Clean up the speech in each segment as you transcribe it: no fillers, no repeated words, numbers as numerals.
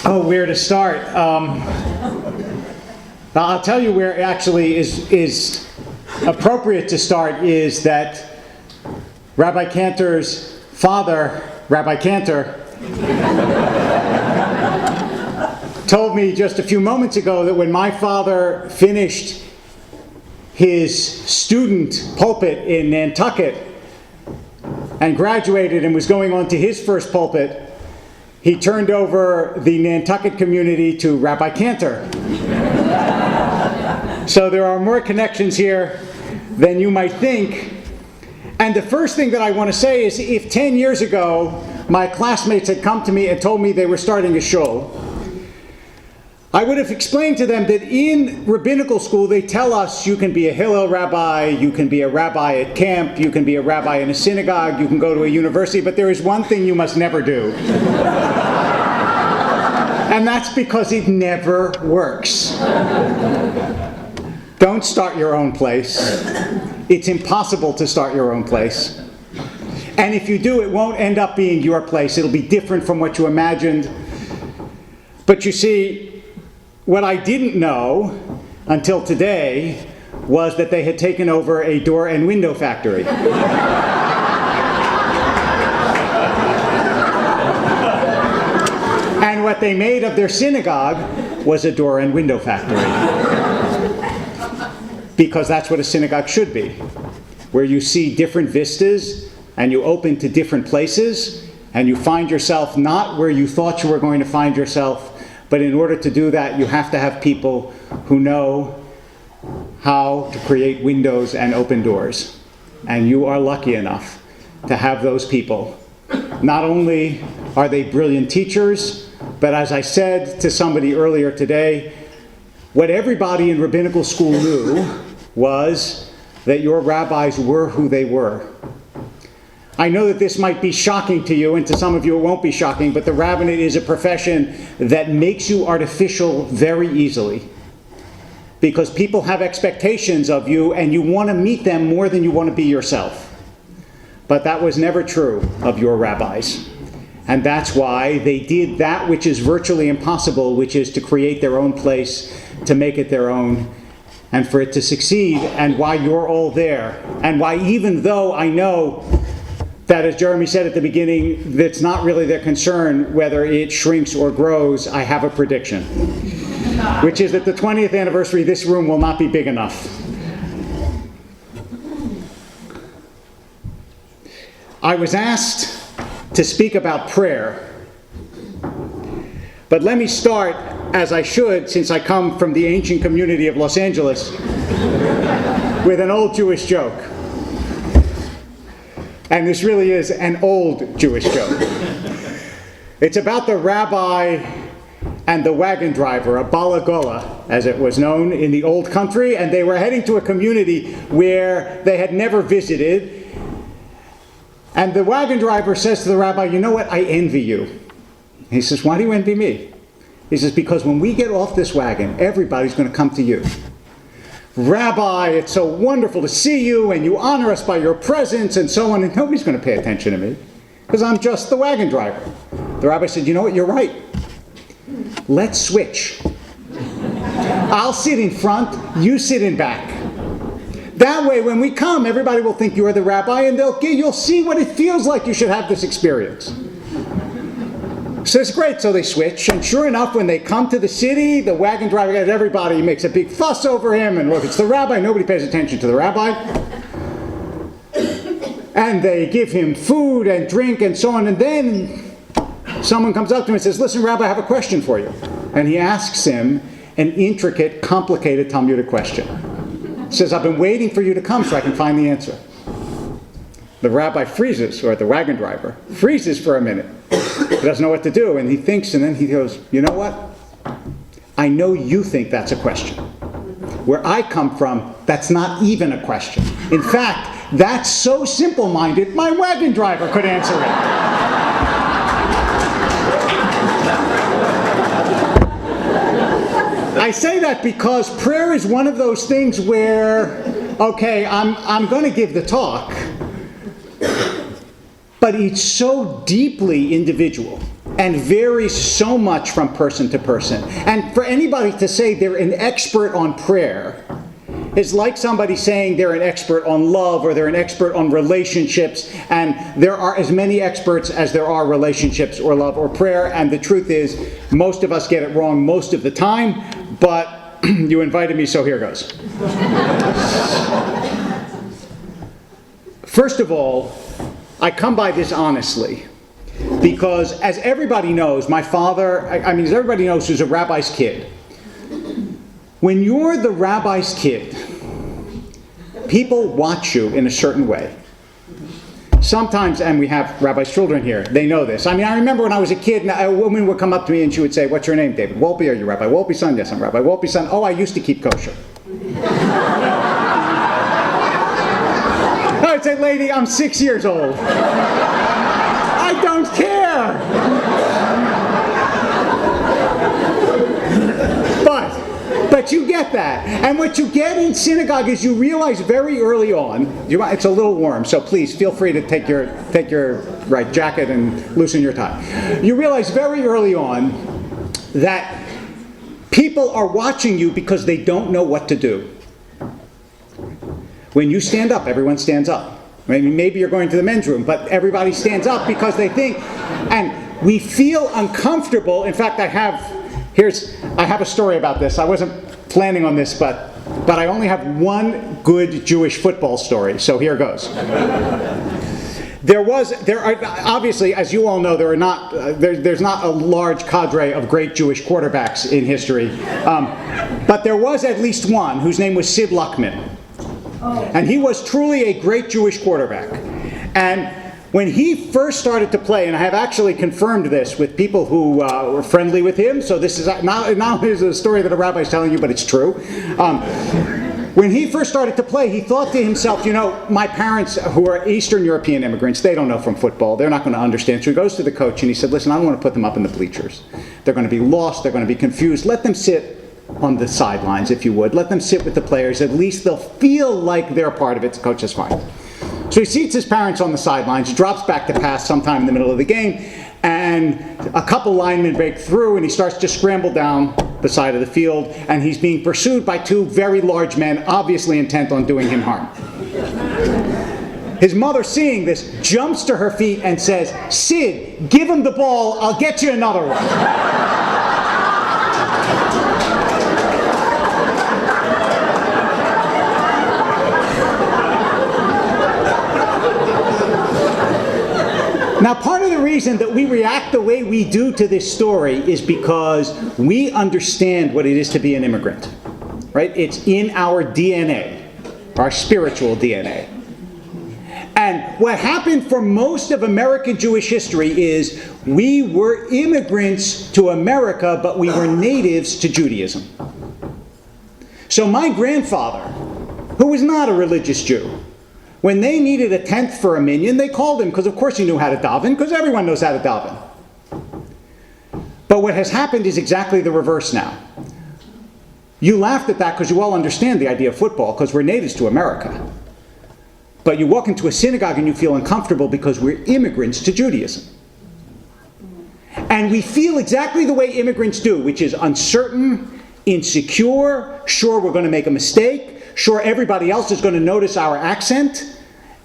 Oh, where to start? I'll tell you where actually is appropriate to start is that Rabbi Cantor's father, Rabbi Cantor, told me just a few moments ago that when my father finished his student pulpit in Nantucket and graduated and was going on to his first pulpit, he turned over the Nantucket community to Rabbi Cantor. So there are more connections here than you might think. And the first thing that I want to say is if 10 years ago my classmates had come to me and told me they were starting a shul, I would have explained to them that in rabbinical school they tell us you can be a Hillel rabbi, you can be a rabbi at camp, you can be a rabbi in a synagogue, you can go to a university, but there is one thing you must never do. And that's because it never works. Don't start your own place. It's impossible to start your own place. And if you do, it won't end up being your place. It'll be different from what you imagined. But you see, what I didn't know until today was that they had taken over a door and window factory. And what they made of their synagogue was a door and window factory. Because that's what a synagogue should be, where you see different vistas and you open to different places and you find yourself not where you thought you were going to find yourself, but in order to do that you have to have people who know how to create windows and open doors. And you are lucky enough to have those people. Not only are they brilliant teachers, but as I said to somebody earlier today, what everybody in rabbinical school knew was that your rabbis were who they were. I know that this might be shocking to you, and to some of you it won't be shocking, but the rabbinate is a profession that makes you artificial very easily. Because people have expectations of you, and you want to meet them more than you want to be yourself. But that was never true of your rabbis. And that's why they did that which is virtually impossible, which is to create their own place, to make it their own, and for it to succeed, and why you're all there. And why even though I know that, as Jeremy said at the beginning, that's not really their concern whether it shrinks or grows, I have a prediction. Which is that the 20th anniversary, this room will not be big enough. I was asked to speak about prayer. But let me start, as I should, since I come from the ancient community of Los Angeles, with an old Jewish joke. And this really is an old Jewish joke. It's about the rabbi and the wagon driver, a balagola, as it was known in the old country, and they were heading to a community where they had never visited. And the wagon driver says to the rabbi, "You know what, I envy you." He says, "Why do you envy me?" He says, "Because when we get off this wagon, everybody's going to come to you. Rabbi, it's so wonderful to see you, and you honor us by your presence," and so on, and nobody's going to pay attention to me, because I'm just the wagon driver. The rabbi said, "You know what, you're right. Let's switch. I'll sit in front, you sit in back. That way, when we come, everybody will think you're the rabbi, and you'll see what it feels like you should have this experience." So it's great, so they switch, and sure enough, when they come to the city, the wagon driver gets everybody, makes a big fuss over him, and look, it's the rabbi, nobody pays attention to the rabbi. And they give him food and drink and so on, and then someone comes up to him and says, "Listen, Rabbi, I have a question for you." And he asks him an intricate, complicated Talmudic question. He says, "I've been waiting for you to come so I can find the answer." The rabbi freezes, or the wagon driver freezes for a minute. He doesn't know what to do, and he thinks, and then he goes, "You know what? I know you think that's a question. Where I come from, that's not even a question. In fact, that's so simple-minded, my wagon driver could answer it." I say that because prayer is one of those things where, okay, I'm going to give the talk, but it's so deeply individual. and varies so much from person to person. And for anybody to say they're an expert on prayer is like somebody saying they're an expert on love or they're an expert on relationships, and there are as many experts as there are relationships or love or prayer, and the truth is most of us get it wrong most of the time, but you invited me, so here goes. First of all, I come by this honestly, because as everybody knows, my father, as everybody knows who's a rabbi's kid, when you're the rabbi's kid, people watch you in a certain way. Sometimes, and we have rabbi's children here, they know this. I remember when I was a kid, and a woman would come up to me and she would say, "What's your name, David?" "Wolpe, are you Rabbi Wolpe's son?" "Yes, I'm Rabbi Wolpe's son." "Oh, I used to keep kosher." I would say, "Lady, I'm 6 years old. I don't care." But you get that. And what you get in synagogue is you realize very early on, it's a little warm, so please feel free to take your jacket and loosen your tie. You realize very early on that people are watching you because they don't know what to do. When you stand up, everyone stands up. Maybe you're going to the men's room, but everybody stands up because they think, and we feel uncomfortable. In fact, I have a story about this. I wasn't planning on this, but I only have one good Jewish football story, so here goes. There are obviously, as you all know, there's not a large cadre of great Jewish quarterbacks in history, but there was at least one whose name was Sid Luckman, and he was truly a great Jewish quarterback. And when he first started to play, and I have actually confirmed this with people who were friendly with him, so this is not a story that a rabbi is telling you, but it's true. When he first started to play, he thought to himself, my parents, who are Eastern European immigrants, they don't know from football. They're not going to understand. So he goes to the coach and he said, "Listen, I don't want to put them up in the bleachers. They're going to be lost. They're going to be confused. Let them sit on the sidelines, if you would. Let them sit with the players. At least they'll feel like they're part of it." The coach is fine. So he seats his parents on the sidelines, drops back to pass sometime in the middle of the game, and a couple linemen break through, and he starts to scramble down the side of the field, and he's being pursued by two very large men, obviously intent on doing him harm. His mother, seeing this, jumps to her feet and says, "Sid, give him the ball, I'll get you another one." Now, part of the reason that we react the way we do to this story is because we understand what it is to be an immigrant, right? It's in our DNA, our spiritual DNA. And what happened for most of American Jewish history is we were immigrants to America, but we were natives to Judaism. So my grandfather, who was not a religious Jew, when they needed a tenth for a minyan, they called him, because of course he knew how to daven, because everyone knows how to daven. But what has happened is exactly the reverse now. You laughed at that because you all understand the idea of football, because we're natives to America. But you walk into a synagogue and you feel uncomfortable because we're immigrants to Judaism. And we feel exactly the way immigrants do, which is uncertain, insecure, sure we're going to make a mistake, sure everybody else is going to notice our accent,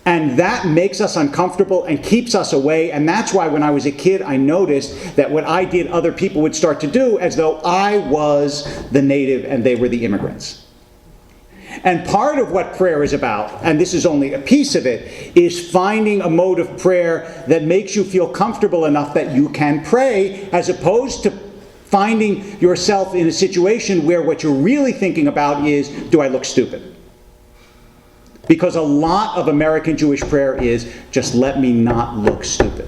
and that makes us uncomfortable and keeps us away. And that's why when I was a kid, I noticed that what I did, other people would start to do as though I was the native and they were the immigrants. And part of what prayer is about, and this is only a piece of it, is finding a mode of prayer that makes you feel comfortable enough that you can pray, as opposed to finding yourself in a situation where what you're really thinking about is, do I look stupid? Because a lot of American Jewish prayer is, just let me not look stupid.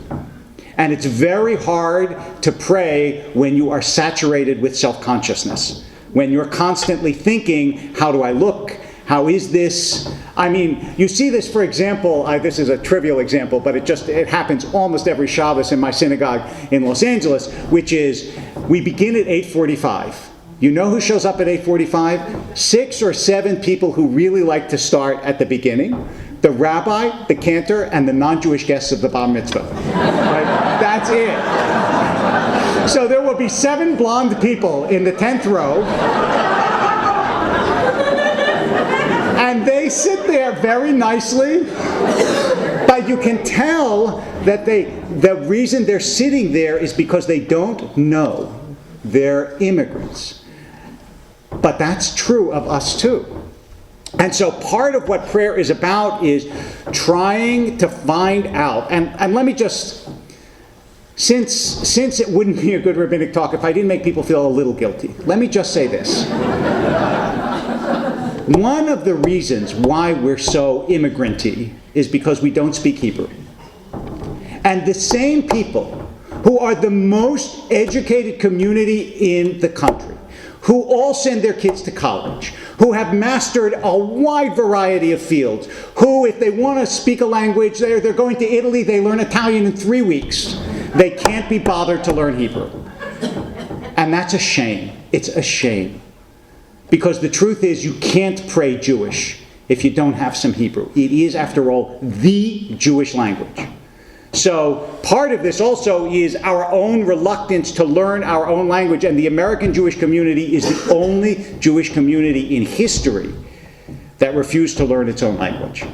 And it's very hard to pray when you are saturated with self-consciousness. When you're constantly thinking, how do I look? How is this? You see this, for example, this is a trivial example, but it happens almost every Shabbos in my synagogue in Los Angeles, which is, we begin at 8:45. You know who shows up at 8:45? 6 or 7 people who really like to start at the beginning. The rabbi, the cantor, and the non-Jewish guests of the bar mitzvah. Right? That's it. So there will be 7 blonde people in the 10th row. And they sit there very nicely, but you can tell that the reason they're sitting there is because they don't know they're immigrants. But that's true of us too. And so part of what prayer is about is trying to find out, and let me just, since it wouldn't be a good rabbinic talk if I didn't make people feel a little guilty, let me just say this. One of the reasons why we're so immigranty is because we don't speak Hebrew. And the same people who are the most educated community in the country, who all send their kids to college, who have mastered a wide variety of fields, who, if they want to speak a language, they're going to Italy, they learn Italian in 3 weeks. They can't be bothered to learn Hebrew. And that's a shame. It's a shame. Because the truth is, you can't pray Jewish if you don't have some Hebrew. It is, after all, the Jewish language. So part of this also is our own reluctance to learn our own language, and the American Jewish community is the only Jewish community in history that refused to learn its own language.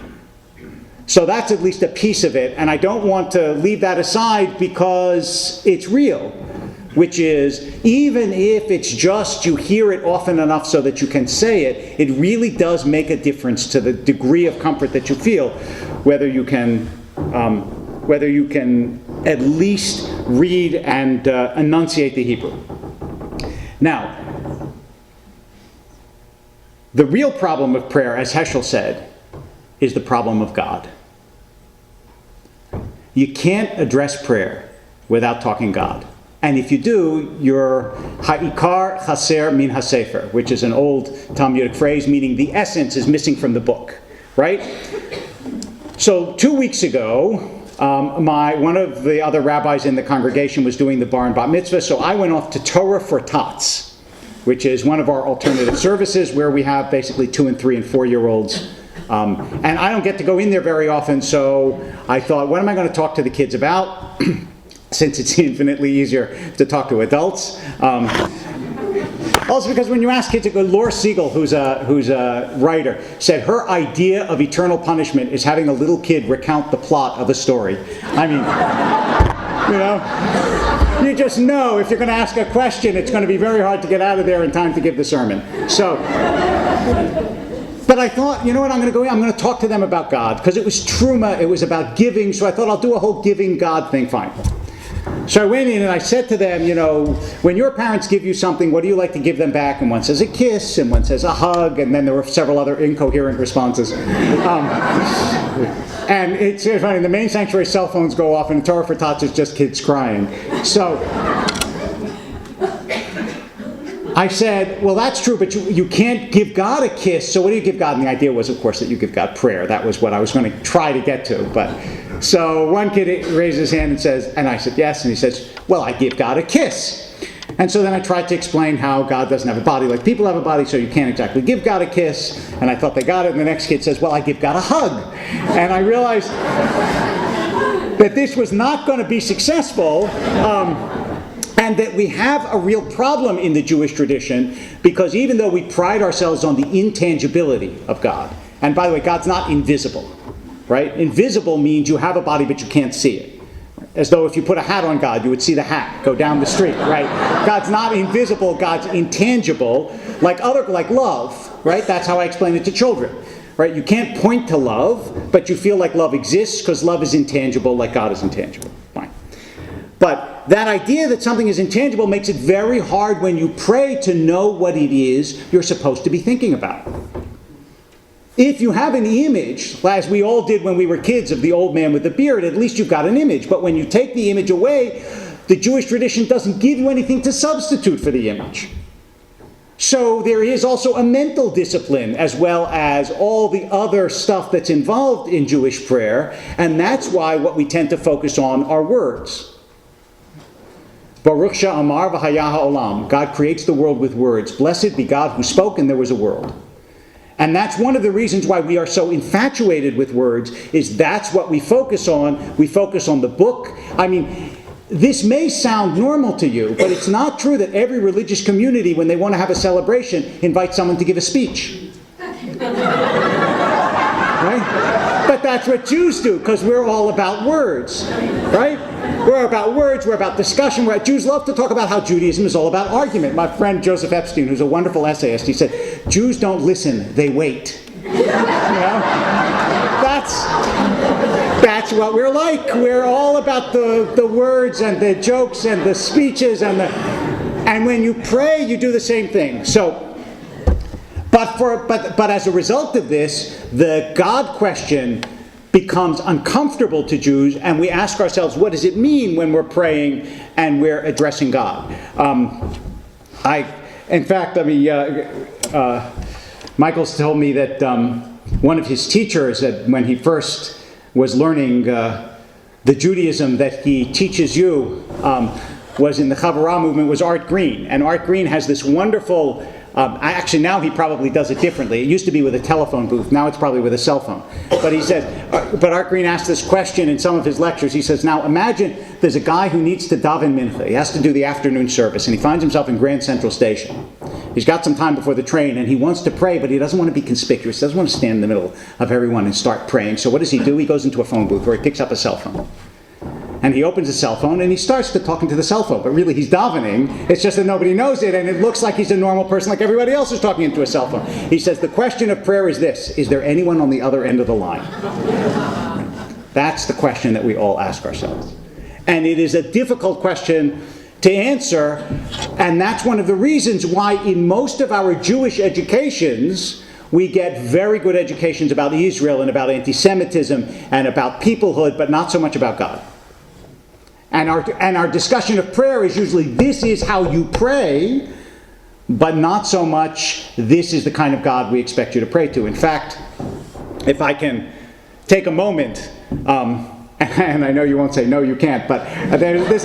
So that's at least a piece of it, and I don't want to leave that aside because it's real, which is, even if it's just you hear it often enough so that you can say it, it really does make a difference to the degree of comfort that you feel, whether you can at least read and enunciate the Hebrew. Now, the real problem of prayer, as Heschel said, is the problem of God. You can't address prayer without talking God. And if you do, you're ha'ikar chaser min hasefer, which is an old Talmudic phrase meaning the essence is missing from the book, right? So 2 weeks ago, one of the other rabbis in the congregation was doing the bar and bat mitzvah, so I went off to Torah for Tots, which is one of our alternative services where we have basically 2 and 3 and 4-year-olds. And I don't get to go in there very often, so I thought, what am I going to talk to the kids about? Since it's infinitely easier to talk to adults. Also because when you ask kids, Laura Siegel, who's a writer, said her idea of eternal punishment is having a little kid recount the plot of a story. I mean, you just know if you're going to ask a question, it's going to be very hard to get out of there in time to give the sermon. So, but I thought, you know what, I'm going to talk to them about God, because it was truma, it was about giving, so I thought I'll do a whole giving God thing, fine. So I went in and I said to them, when your parents give you something, what do you like to give them back? And one says a kiss, and one says a hug, and then there were several other incoherent responses. And it's funny, in the main sanctuary cell phones go off, and Torah for Tots is just kids crying. So I said, well, that's true, but you can't give God a kiss, so what do you give God? And the idea was, of course, that you give God prayer. That was what I was going to try to get to, but... So one kid raises his hand and says, and I said yes, and he says, well, I give God a kiss. And so then I tried to explain how God doesn't have a body like people have a body, so you can't exactly give God a kiss. And I thought they got it, and the next kid says, well, I give God a hug. And I realized that this was not going to be successful, and that we have a real problem in the Jewish tradition, because even though we pride ourselves on the intangibility of God, and by the way, God's not invisible. Right? Invisible means you have a body but you can't see it. As though if you put a hat on God, you would see the hat go down the street, right? God's not invisible, God's intangible, like love, right? That's how I explain it to children, right? You can't point to love, but you feel like love exists because love is intangible like God is intangible. Fine. But that idea that something is intangible makes it very hard when you pray to know what it is you're supposed to be thinking about. If you have an image, as we all did when we were kids, of the old man with the beard, at least you've got an image. But when you take the image away, the Jewish tradition doesn't give you anything to substitute for the image. So there is also a mental discipline as well as all the other stuff that's involved in Jewish prayer. And that's why what we tend to focus on are words. Baruch Sha'amar v'haya ha'olam. God creates the world with words. Blessed be God who spoke and there was a world. And that's one of the reasons why we are so infatuated with words, is that's what we focus on. We focus on the book. I mean, this may sound normal to you, but it's not true that every religious community, when they want to have a celebration, invites someone to give a speech. Right? But that's what Jews do, because we're all about words. Right? We're about words, we're about discussion. Jews love to talk about how Judaism is all about argument. My friend Joseph Epstein, who's a wonderful essayist, he said, Jews don't listen, they wait. You know? That's what we're like. We're all about the words and the jokes and the speeches and when you pray, you do the same thing. So, but as a result of this, the God question becomes uncomfortable to Jews, and we ask ourselves, what does it mean when we're praying and we're addressing God? Michael's told me that one of his teachers, that when he first was learning the Judaism that he teaches you, was in the Chavarah movement, was Art Green. And Art Green has this wonderful, actually now he probably does it differently. It used to be with a telephone booth, now it's probably with a cell phone. But he said, but Art Green asked this question in some of his lectures. He says, now imagine there's a guy who needs to daven mincha. He has to do the afternoon service, and he finds himself in Grand Central Station. He's got some time before the train, and he wants to pray, but he doesn't want to be conspicuous. He doesn't want to stand in the middle of everyone and start praying. So what does he do? He goes into a phone booth, or he picks up a cell phone. And he opens a cell phone, and he starts to talking to the cell phone. But really, he's davening. It's just that nobody knows it, and it looks like he's a normal person like everybody else is talking into a cell phone. He says, the question of prayer is this: is there anyone on the other end of the line? That's the question that we all ask ourselves. And it is a difficult question to answer, and that's one of the reasons why in most of our Jewish educations we get very good educations about Israel and about anti-Semitism and about peoplehood, but not so much about God. And our discussion of prayer is usually, this is how you pray, but not so much, this is the kind of God we expect you to pray to. In fact, if I can take a moment, and I know you won't say, no, you can't, but this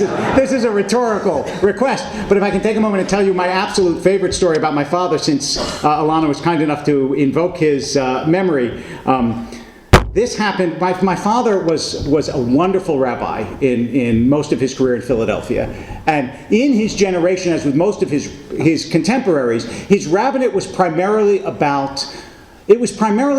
is a rhetorical request. But if I can take a moment and tell you my absolute favorite story about my father, since Alana was kind enough to invoke his memory. This happened, my father was a wonderful rabbi in most of his career in Philadelphia. And in his generation, as with most of his contemporaries, his rabbinate was primarily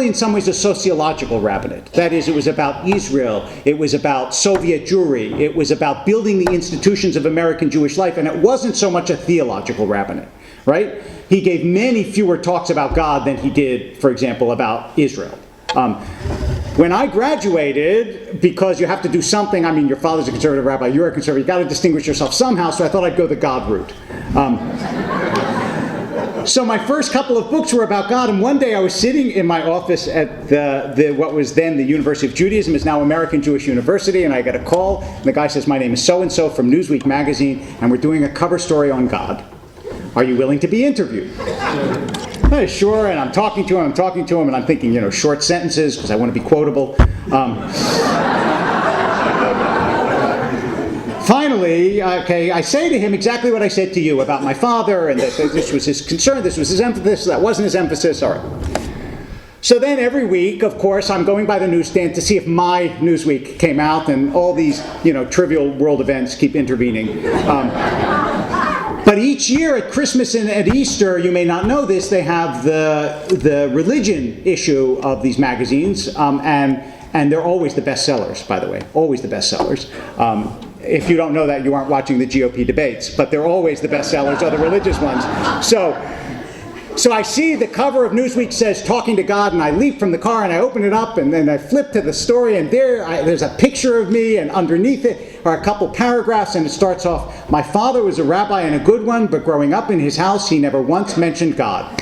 in some ways a sociological rabbinate. That is, it was about Israel, it was about Soviet Jewry, it was about building the institutions of American Jewish life, and it wasn't so much a theological rabbinate, right? He gave many fewer talks about God than he did, for example, about Israel. When I graduated, because you have to do something, I mean, your father's a conservative rabbi, you're a conservative, you've got to distinguish yourself somehow, so I thought I'd go the God route. So my first couple of books were about God, and one day I was sitting in my office at what was then the University of Judaism, is now American Jewish University, and I got a call, and the guy says, my name is so-and-so from Newsweek magazine, and we're doing a cover story on God. Are you willing to be interviewed? Sure, and I'm talking to him, and I'm thinking, short sentences, because I want to be quotable. Finally, I say to him exactly what I said to you about my father, and that this was his concern, this was his emphasis, that wasn't his emphasis, all right. So then every week, of course, I'm going by the newsstand to see if my Newsweek came out, and all these, trivial world events keep intervening. But each year at Christmas and at Easter, you may not know this, they have the religion issue of these magazines, and they're always the best sellers, by the way, always the best sellers. If you don't know that, you aren't watching the GOP debates, but they're always the best sellers, are the religious ones. So I see the cover of Newsweek says, Talking to God, and I leap from the car and I open it up, and then I flip to the story, and there's a picture of me, and underneath it are a couple paragraphs, and it starts off, my father was a rabbi and a good one, but growing up in his house, he never once mentioned God.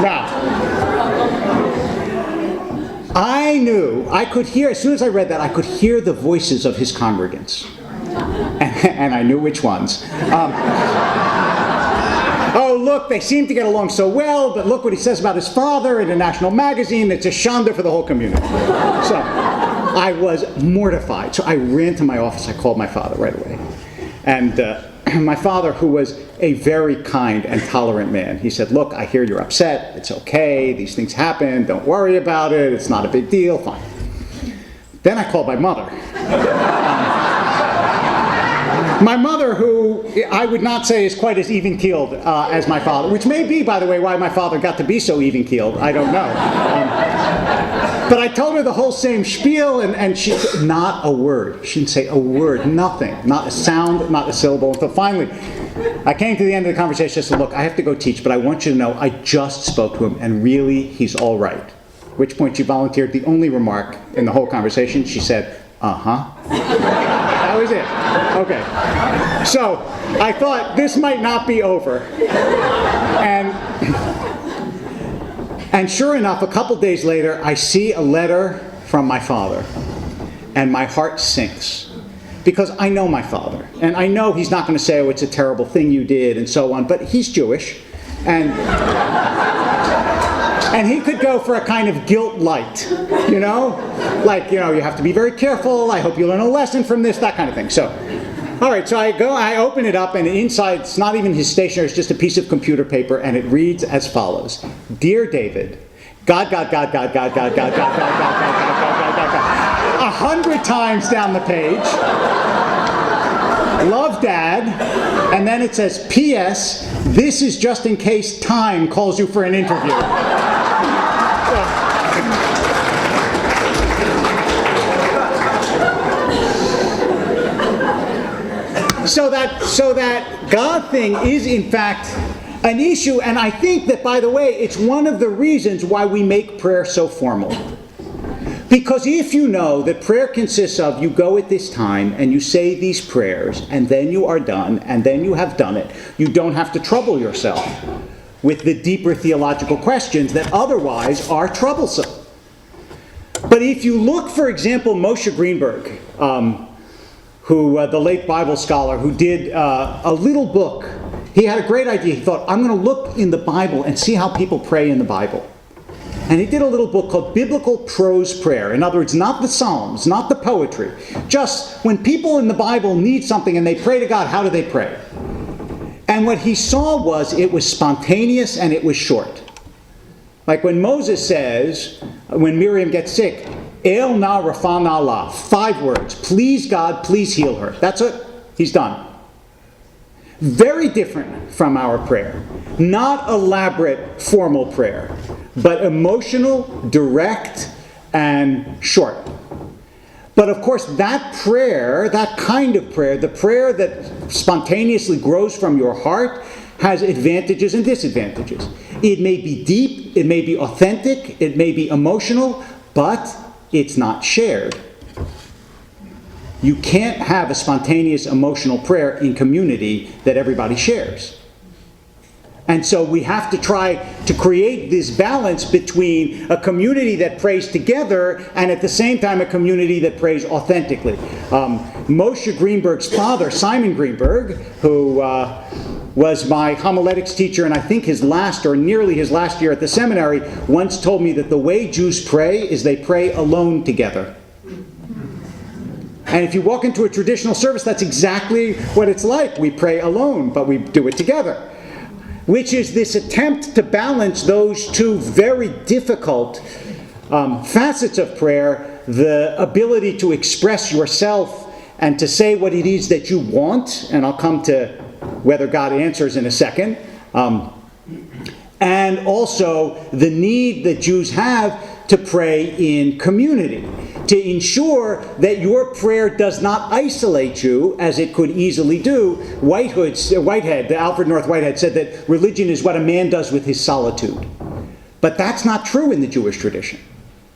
Now, I knew, I could hear, as soon as I read that, I could hear the voices of his congregants. And I knew which ones. Oh, look, they seem to get along so well, but look what he says about his father in a national magazine. It's a shanda for the whole community. So I was mortified. So I ran to my office. I called my father right away. And my father, who was a very kind and tolerant man, he said, look, I hear you're upset. It's okay. These things happen. Don't worry about it. It's not a big deal. Fine. Then I called my mother. My mother, who I would not say is quite as even-keeled as my father, which may be, by the way, why my father got to be so even-keeled. I don't know. But I told her the whole same spiel, and she said not a word. She didn't say a word, nothing, not a sound, not a syllable, until finally I came to the end of the conversation and said, look, I have to go teach, but I want you to know I just spoke to him, and really, he's all right. At which point she volunteered the only remark in the whole conversation. She said, uh-huh. That was it. Okay. So I thought this might not be over. And sure enough, a couple days later, I see a letter from my father. And my heart sinks. Because I know my father. And I know he's not going to say, oh, it's a terrible thing you did, and so on. But he's Jewish. And he could go for a kind of guilt light, you know? Like, you know, you have to be very careful. I hope you learn a lesson from this, that kind of thing. So, all right, so I open it up, and inside, it's not even his stationery, it's just a piece of computer paper, and it reads as follows. Dear David, God, 100 times down the page. Love, Dad. And then it says, P.S., this is just in case Time calls you for an interview. So that God thing is, in fact, an issue. And I think that, by the way, it's one of the reasons why we make prayer so formal. Because if you know that prayer consists of you go at this time and you say these prayers and then you are done and then you have done it, you don't have to trouble yourself with the deeper theological questions that otherwise are troublesome. But if you look, for example, Moshe Greenberg, the late Bible scholar who did a little book, he had a great idea. He thought, I'm going to look in the Bible and see how people pray in the Bible. And he did a little book called Biblical Prose Prayer. In other words, not the Psalms, not the poetry. Just when people in the Bible need something and they pray to God, how do they pray? And what he saw was it was spontaneous and it was short. Like when Moses says, when Miriam gets sick, El na rafana la, 5 words. Please God, please heal her. That's it. He's done. Very different from our prayer. Not elaborate formal prayer, but emotional, direct, and short. But of course, that prayer, that kind of prayer, the prayer that spontaneously grows from your heart, has advantages and disadvantages. It may be deep, it may be authentic, it may be emotional, but it's not shared. You can't have a spontaneous emotional prayer in community that everybody shares. And so we have to try to create this balance between a community that prays together and at the same time a community that prays authentically. Moshe Greenberg's father, Simon Greenberg, who was my homiletics teacher and I think his last or nearly his last year at the seminary, once told me that the way Jews pray is they pray alone together. And if you walk into a traditional service, that's exactly what it's like. We pray alone, but we do it together. Which is this attempt to balance those two very difficult facets of prayer, the ability to express yourself and to say what it is that you want, and I'll come to whether God answers in a second, and also the need that Jews have to pray in community, to ensure that your prayer does not isolate you, as it could easily do. Alfred North Whitehead said that religion is what a man does with his solitude. But that's not true in the Jewish tradition.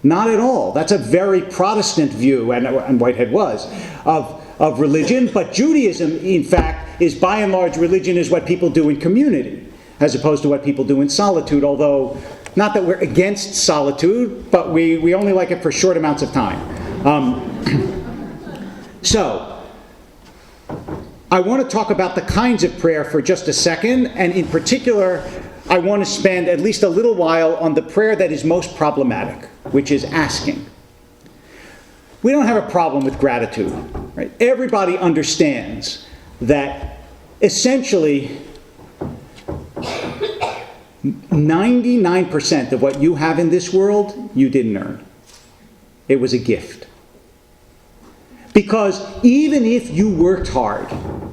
Not at all. That's a very Protestant view, and Whitehead was, of religion. But Judaism, in fact, is by and large, religion is what people do in community, as opposed to what people do in solitude, although not that we're against solitude, but we only like it for short amounts of time. So, I want to talk about the kinds of prayer for just a second, and in particular, I want to spend at least a little while on the prayer that is most problematic, which is asking. We don't have a problem with gratitude, right? Everybody understands that essentially 99% of what you have in this world, you didn't earn. It was a gift. Because even if you worked hard,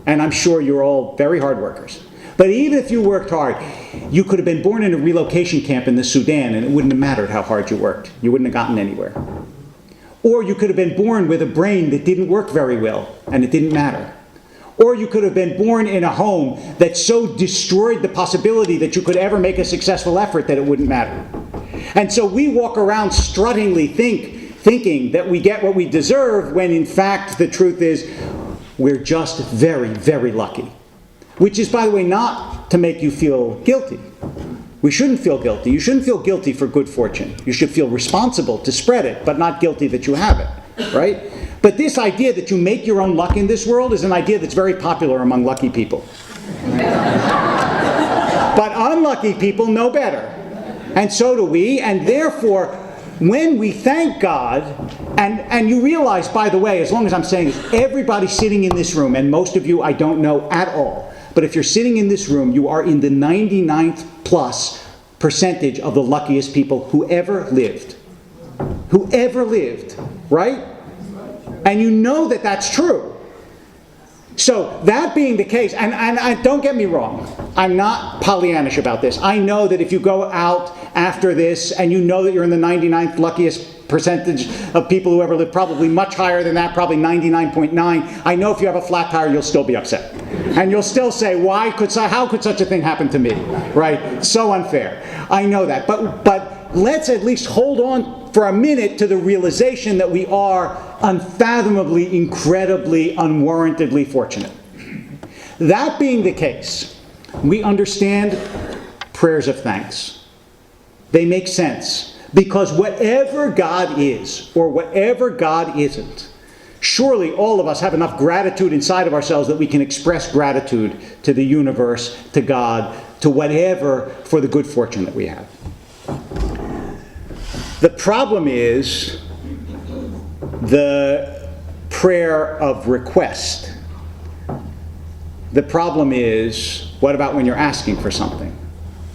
and I'm sure you're all very hard workers, but even if you worked hard, you could have been born in a relocation camp in the Sudan and it wouldn't have mattered how hard you worked. You wouldn't have gotten anywhere. Or you could have been born with a brain that didn't work very well and it didn't matter. Or you could have been born in a home that so destroyed the possibility that you could ever make a successful effort that it wouldn't matter. And so we walk around struttingly thinking that we get what we deserve, when in fact the truth is we're just very, very lucky. Which is, by the way, not to make you feel guilty. We shouldn't feel guilty. You shouldn't feel guilty for good fortune. You should feel responsible to spread it, but not guilty that you have it, right? But this idea that you make your own luck in this world is an idea that's very popular among lucky people. But unlucky people know better. And so do we, and therefore, when we thank God, and you realize, by the way, as long as I'm saying this, everybody sitting in this room, and most of you I don't know at all, but if you're sitting in this room, you are in the 99th plus percentage of the luckiest people who ever lived. Who ever lived, right? And you know that that's true. So that being the case, and don't get me wrong, I'm not Pollyannish about this. I know that if you go out after this and you know that you're in the 99th luckiest percentage of people who ever lived, probably much higher than that, probably 99.9, I know if you have a flat tire, you'll still be upset. And you'll still say, how could such a thing happen to me? Right? So unfair. I know that. But let's at least hold on for a minute to the realization that we are unfathomably, incredibly, unwarrantedly fortunate. That being the case, we understand prayers of thanks. They make sense. Because whatever God is, or whatever God isn't, surely all of us have enough gratitude inside of ourselves that we can express gratitude to the universe, to God, to whatever, for the good fortune that we have. The problem is the prayer of request. The problem is, what about when you're asking for something?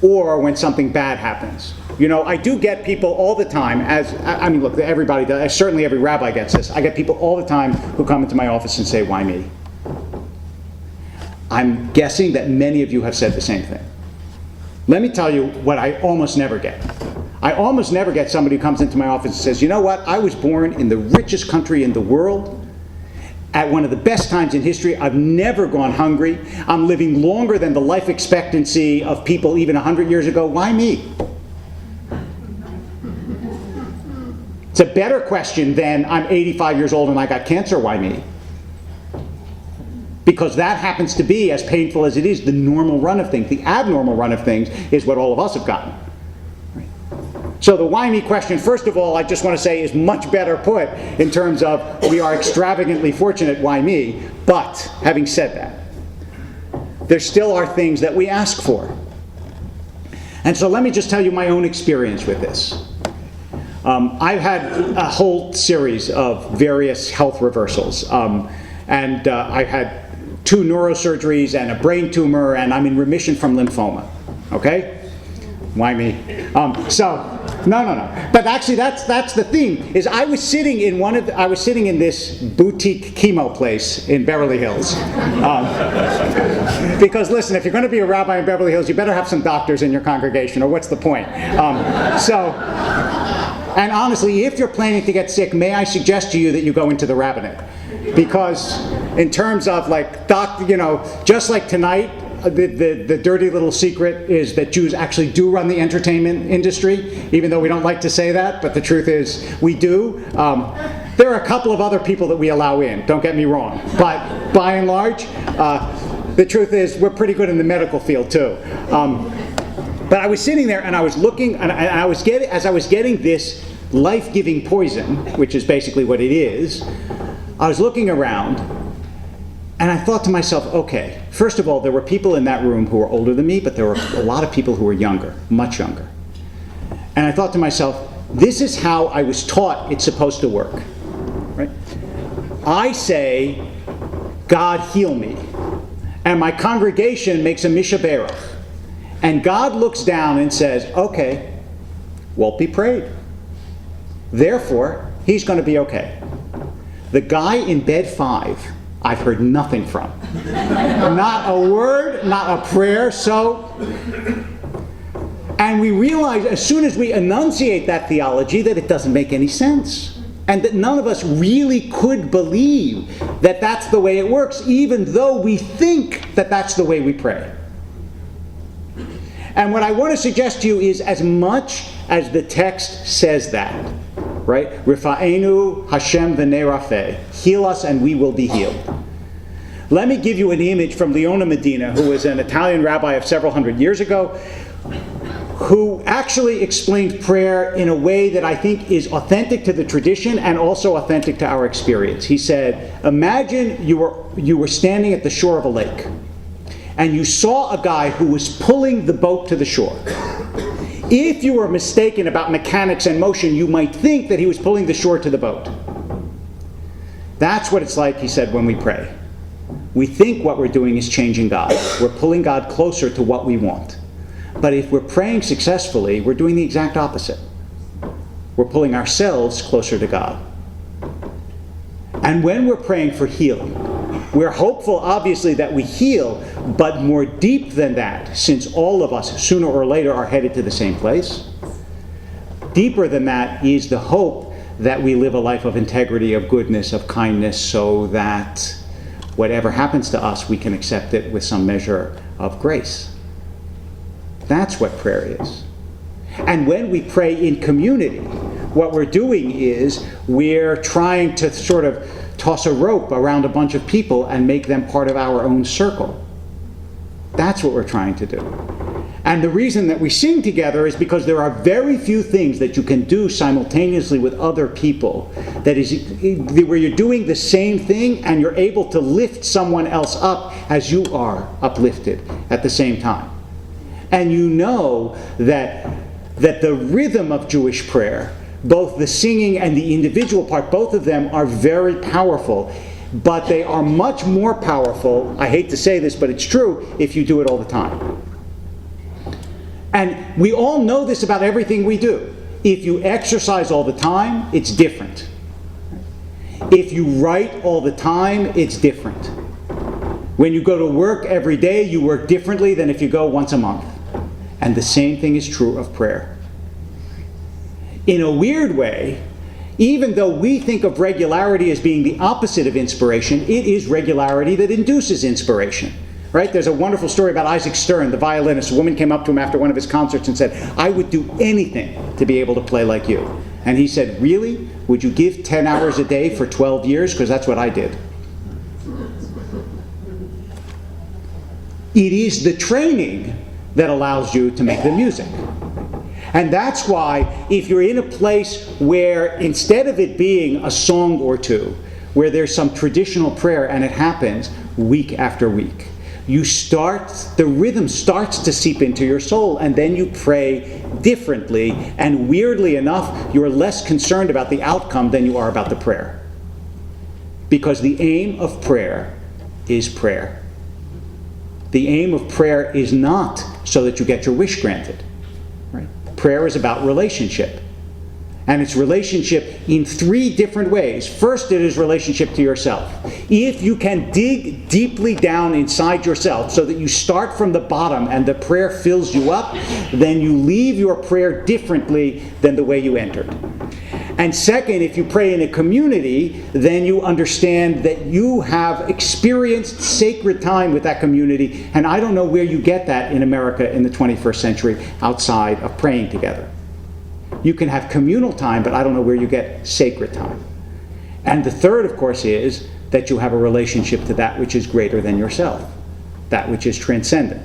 Or when something bad happens? You know, I do get people all the time, look, everybody does, certainly every rabbi gets this. I get people all the time who come into my office and say, why me? I'm guessing that many of you have said the same thing. Let me tell you what I almost never get. I almost never get somebody who comes into my office and says, you know what, I was born in the richest country in the world, at one of the best times in history. I've never gone hungry. I'm living longer than the life expectancy of people even 100 years ago. Why me? It's a better question than I'm 85 years old and I got cancer. Why me? Because that happens to be, as painful as it is, the normal run of things. The abnormal run of things is what all of us have gotten. So the why me question, first of all, I just want to say is much better put in terms of we are extravagantly fortunate, why me? But having said that, there still are things that we ask for. And so let me just tell you my own experience with this. I've had a whole series of various health reversals. I've had 2 neurosurgeries and a brain tumor, and I'm in remission from lymphoma. Okay? Why me? No. But actually, that's the theme. Is I was sitting in this boutique chemo place in Beverly Hills. Because listen, if you're going to be a rabbi in Beverly Hills, you better have some doctors in your congregation, or what's the point? And honestly, if you're planning to get sick, may I suggest to you that you go into the rabbinate, because in terms of just like tonight. The dirty little secret is that Jews actually do run the entertainment industry, even though we don't like to say that, but the truth is we do. There are a couple of other people that we allow in, don't get me wrong, but by and large, the truth is we're pretty good in the medical field too. But I was sitting there and I was looking, and as I was getting this life-giving poison, which is basically what it is, I was looking around. And I thought to myself, okay, first of all, there were people in that room who were older than me, but there were a lot of people who were younger, much younger. And I thought to myself, this is how I was taught it's supposed to work. Right? I say, God heal me. And my congregation makes a Misha Berach. And God looks down and says, okay, Wolpe prayed. Therefore, he's going to be okay. The guy in bed 5, I've heard nothing from. Not a word, not a prayer. And we realize as soon as we enunciate that theology that it doesn't make any sense. And that none of us really could believe that that's the way it works, even though we think that that's the way we pray. And what I want to suggest to you is, as much as the text says that, right? Rifa'enu Hashem v'nerafeh. Heal us and we will be healed. Let me give you an image from Leona Medina, who was an Italian rabbi of several hundred years ago, who actually explained prayer in a way that I think is authentic to the tradition and also authentic to our experience. He said, imagine you were standing at the shore of a lake, and you saw a guy who was pulling the boat to the shore. If you were mistaken about mechanics and motion, you might think that he was pulling the shore to the boat. That's what it's like, he said, when we pray. We think what we're doing is changing God. We're pulling God closer to what we want. But if we're praying successfully, we're doing the exact opposite. We're pulling ourselves closer to God. And when we're praying for healing, we're hopeful, obviously, that we heal, but more deep than that, since all of us, sooner or later, are headed to the same place. Deeper than that is the hope that we live a life of integrity, of goodness, of kindness, so that whatever happens to us, we can accept it with some measure of grace. That's what prayer is. And when we pray in community, what we're doing is we're trying to sort of toss a rope around a bunch of people and make them part of our own circle. That's what we're trying to do. And the reason that we sing together is because there are very few things that you can do simultaneously with other people that is where you're doing the same thing and you're able to lift someone else up as you are uplifted at the same time. And you know that the rhythm of Jewish prayer, both the singing and the individual part, both of them are very powerful. But they are much more powerful, I hate to say this, but it's true, if you do it all the time. And we all know this about everything we do. If you exercise all the time, it's different. If you write all the time, it's different. When you go to work every day, you work differently than if you go once a month. And the same thing is true of prayer. In a weird way, even though we think of regularity as being the opposite of inspiration, it is regularity that induces inspiration. Right? There's a wonderful story about Isaac Stern, the violinist. A woman came up to him after one of his concerts and said, "I would do anything to be able to play like you." And he said, "Really? Would you give 10 hours a day for 12 years? Because that's what I did." It is the training that allows you to make the music. And that's why if you're in a place where instead of it being a song or two, where there's some traditional prayer and it happens week after week, the rhythm starts to seep into your soul, and then you pray differently, and weirdly enough, you're less concerned about the outcome than you are about the prayer. Because the aim of prayer is prayer. The aim of prayer is not so that you get your wish granted. Right? Prayer is about relationship. And it's relationship in 3 different ways. First, it is relationship to yourself. If you can dig deeply down inside yourself so that you start from the bottom and the prayer fills you up, then you leave your prayer differently than the way you entered. And second, if you pray in a community, then you understand that you have experienced sacred time with that community. And I don't know where you get that in America in the 21st century outside of praying together. You can have communal time, but I don't know where you get sacred time. And the third, of course, is that you have a relationship to that which is greater than yourself, that which is transcendent,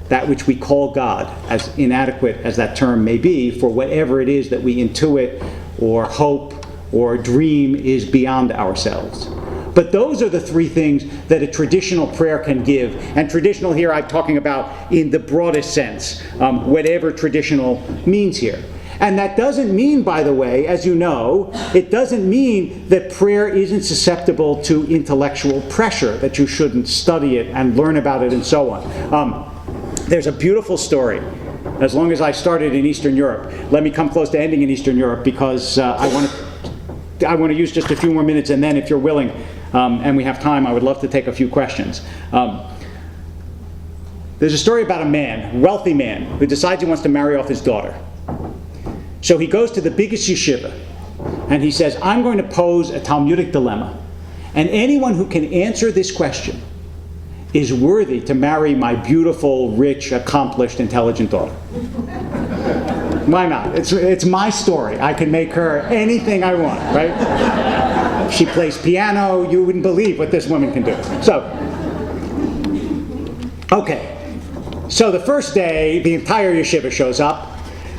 that which we call God, as inadequate as that term may be, for whatever it is that we intuit or hope or dream is beyond ourselves. But those are the 3 things that a traditional prayer can give. And traditional here I'm talking about in the broadest sense, whatever traditional means here. And that doesn't mean, by the way, as you know, it doesn't mean that prayer isn't susceptible to intellectual pressure, that you shouldn't study it and learn about it and so on. There's a beautiful story. As long as I started in Eastern Europe, let me come close to ending in Eastern Europe because I want to I want to use just a few more minutes, and then if you're willing, and we have time, I would love to take a few questions. There's a story about a man, a wealthy man, who decides he wants to marry off his daughter. So he goes to the biggest yeshiva, and he says, I'm going to pose a Talmudic dilemma. And anyone who can answer this question is worthy to marry my beautiful, rich, accomplished, intelligent daughter. Why not? It's my story. I can make her anything I want, right? She plays piano. You wouldn't believe what this woman can do. So, okay. So the first day, the entire yeshiva shows up.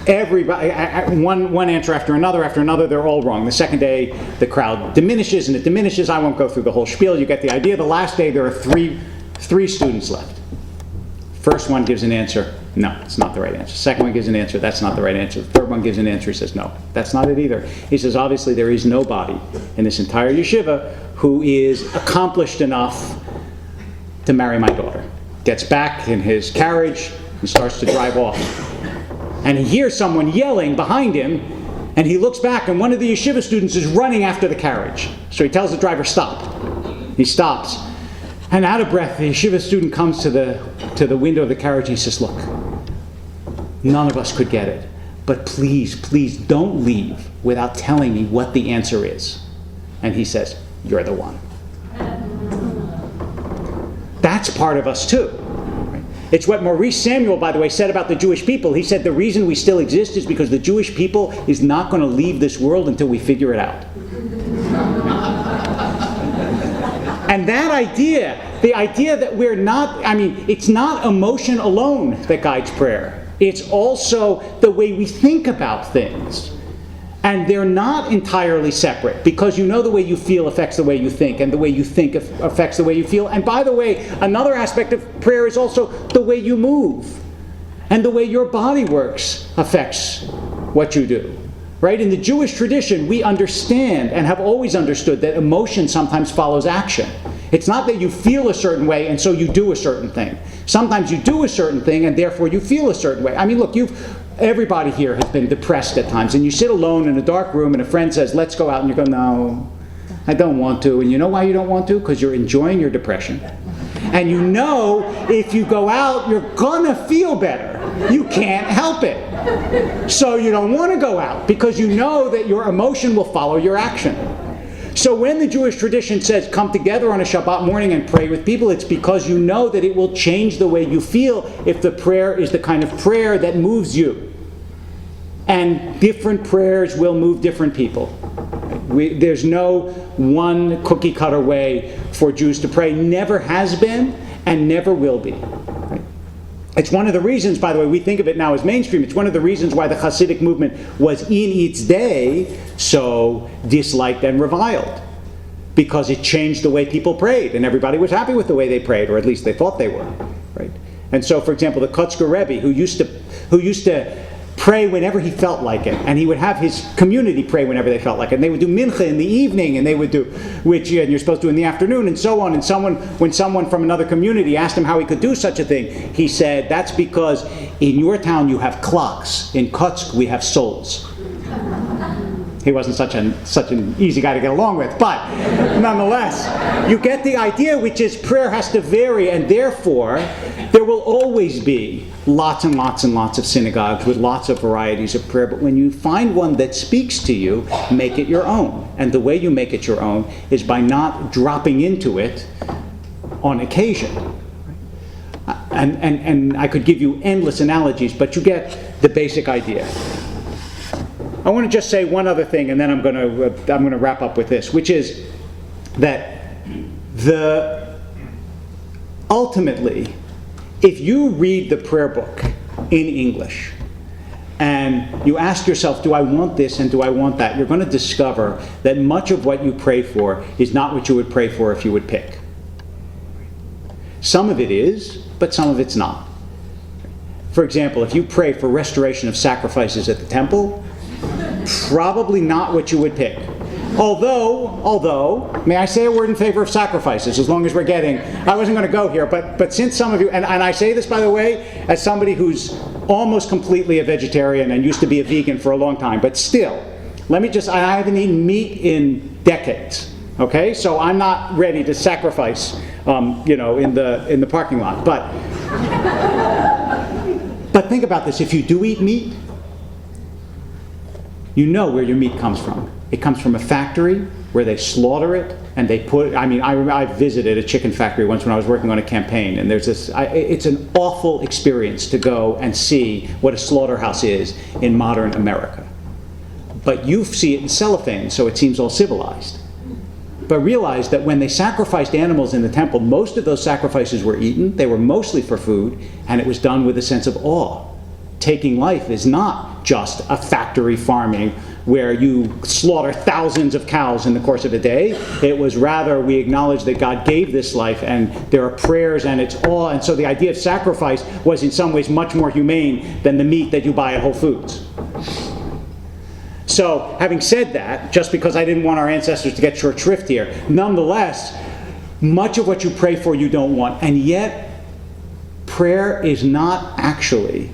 Everybody, one answer after another, they're all wrong. The second day, the crowd diminishes, and it diminishes. I won't go through the whole spiel. You get the idea. The last day, there are three students left. First one gives an answer. No, it's not the right answer. Second one gives an answer. That's not the right answer. The third one gives an answer. He says, no, that's not it either. He says, obviously, there is nobody in this entire yeshiva who is accomplished enough to marry my daughter. Gets back in his carriage and starts to drive off. And he hears someone yelling behind him, and he looks back, and one of the yeshiva students is running after the carriage. So he tells the driver, stop. He stops. And out of breath, the yeshiva student comes to the window of the carriage, and he says, look, none of us could get it, but please, please don't leave without telling me what the answer is. And he says, you're the one. That's part of us too. It's what Maurice Samuel, by the way, said about the Jewish people. He said the reason we still exist is because the Jewish people is not going to leave this world until we figure it out. And that idea, the idea that we're not, it's not emotion alone that guides prayer. It's also the way we think about things. And they're not entirely separate, because you know the way you feel affects the way you think, and the way you think affects the way you feel. And by the way, another aspect of prayer is also the way you move. And the way your body works affects what you do. Right? In the Jewish tradition, we understand and have always understood that emotion sometimes follows action. It's not that you feel a certain way and so you do a certain thing. Sometimes you do a certain thing and therefore you feel a certain way. Look, everybody here has been depressed at times, and you sit alone in a dark room and a friend says, let's go out, and you go, no, I don't want to. And you know why you don't want to? Because you're enjoying your depression. And you know if you go out, you're gonna feel better. You can't help it. So you don't want to go out because you know that your emotion will follow your action. So when the Jewish tradition says come together on a Shabbat morning and pray with people, it's because you know that it will change the way you feel if the prayer is the kind of prayer that moves you. And different prayers will move different people. There's no one cookie cutter way for Jews to pray. Never has been and never will be. It's one of the reasons, by the way, we think of it now as mainstream. It's one of the reasons why the Hasidic movement was in its day so disliked and reviled. Because it changed the way people prayed, and everybody was happy with the way they prayed, or at least they thought they were. Right? And so, for example, the Kotzker Rebbe, who used to pray whenever he felt like it, and he would have his community pray whenever they felt like it. And they would do mincha in the evening, and they would do, which you're supposed to do in the afternoon, and so on. And when someone from another community asked him how he could do such a thing, he said, that's because in your town you have clocks. In Kotsk we have souls. He wasn't such an easy guy to get along with, but nonetheless, you get the idea, which is prayer has to vary, and therefore there will always be lots and lots and lots of synagogues with lots of varieties of prayer. But when you find one that speaks to you, make it your own. And the way you make it your own is by not dropping into it on occasion. And I could give you endless analogies, but you get the basic idea. I want to just say one other thing, and then I'm going to wrap up with this, which is that ultimately, if you read the prayer book in English and you ask yourself, do I want this and do I want that, you're going to discover that much of what you pray for is not what you would pray for if you would pick. Some of it is, but some of it's not. For example, if you pray for restoration of sacrifices at the temple, probably not what you would pick. Although, may I say a word in favor of sacrifices, as long as we're getting, I wasn't going to go here, but since some of you, and I say this, by the way, as somebody who's almost completely a vegetarian and used to be a vegan for a long time, but still, I haven't eaten meat in decades. Okay, so I'm not ready to sacrifice, in the parking lot. But think about this: if you do eat meat, you know where your meat comes from. It comes from a factory where they slaughter it and they put. I visited a chicken factory once when I was working on a campaign, and there's this. It's an awful experience to go and see what a slaughterhouse is in modern America. But you see it in cellophane, so it seems all civilized. But realize that when they sacrificed animals in the temple, most of those sacrifices were eaten. They were mostly for food, and it was done with a sense of awe. Taking life is not just a factory farming where you slaughter thousands of cows in the course of a day. It was rather, we acknowledge that God gave this life, and there are prayers, and it's awe. And so the idea of sacrifice was in some ways much more humane than the meat that you buy at Whole Foods. So, having said that, just because I didn't want our ancestors to get short shrift here, nonetheless, much of what you pray for you don't want. And yet, prayer is not actually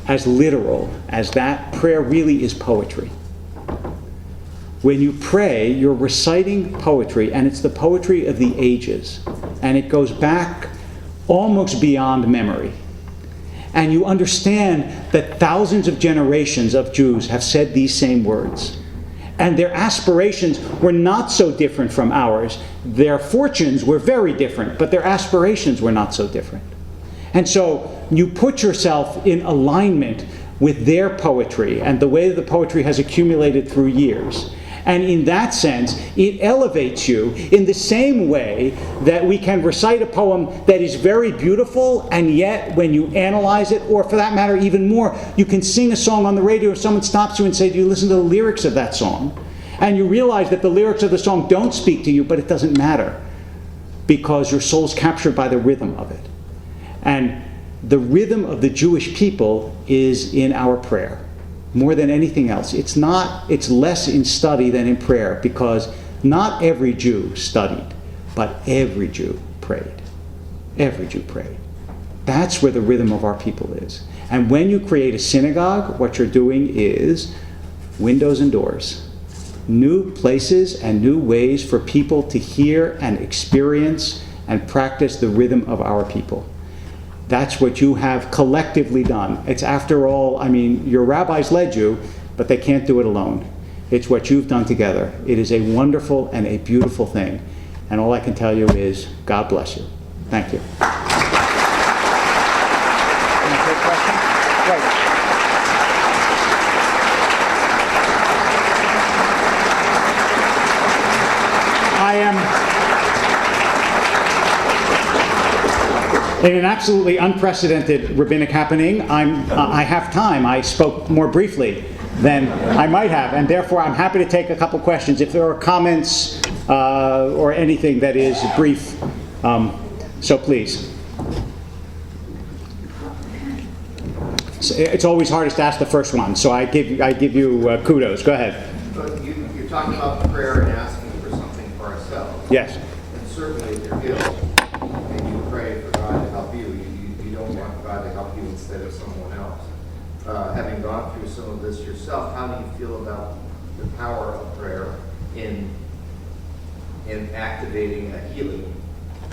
as literal as that. Prayer really is poetry. When you pray, you're reciting poetry, and it's the poetry of the ages. And it goes back almost beyond memory. And you understand that thousands of generations of Jews have said these same words. And their aspirations were not so different from ours. Their fortunes were very different, but their aspirations were not so different. And so you put yourself in alignment with their poetry and the way that the poetry has accumulated through years. And in that sense, it elevates you in the same way that we can recite a poem that is very beautiful, and yet when you analyze it, or for that matter even more, you can sing a song on the radio and someone stops you and says, do you listen to the lyrics of that song? And you realize that the lyrics of the song don't speak to you, but it doesn't matter because your soul's captured by the rhythm of it. And the rhythm of the Jewish people is in our prayer. More than anything else. It's less in study than in prayer, because not every Jew studied, but every Jew prayed. Every Jew prayed. That's where the rhythm of our people is. And when you create a synagogue, what you're doing is windows and doors. New places and new ways for people to hear and experience and practice the rhythm of our people. That's what you have collectively done. It's, after all, your rabbis led you, but they can't do it alone. It's what you've done together. It is a wonderful and a beautiful thing. And all I can tell you is, God bless you. Thank you. I am in an absolutely unprecedented rabbinic happening. I have time. I spoke more briefly than I might have, and therefore I'm happy to take a couple questions if there are comments or anything that is brief. So please. It's always hardest to ask the first one, so I give you kudos. Go ahead. You're talking about prayer and asking for something for ourselves. Yes. And certainly if you're ill and you pray for God to help you, you don't want God to help you instead of someone else. Having gone through some of this yourself, how do you feel about the power of prayer in activating a healing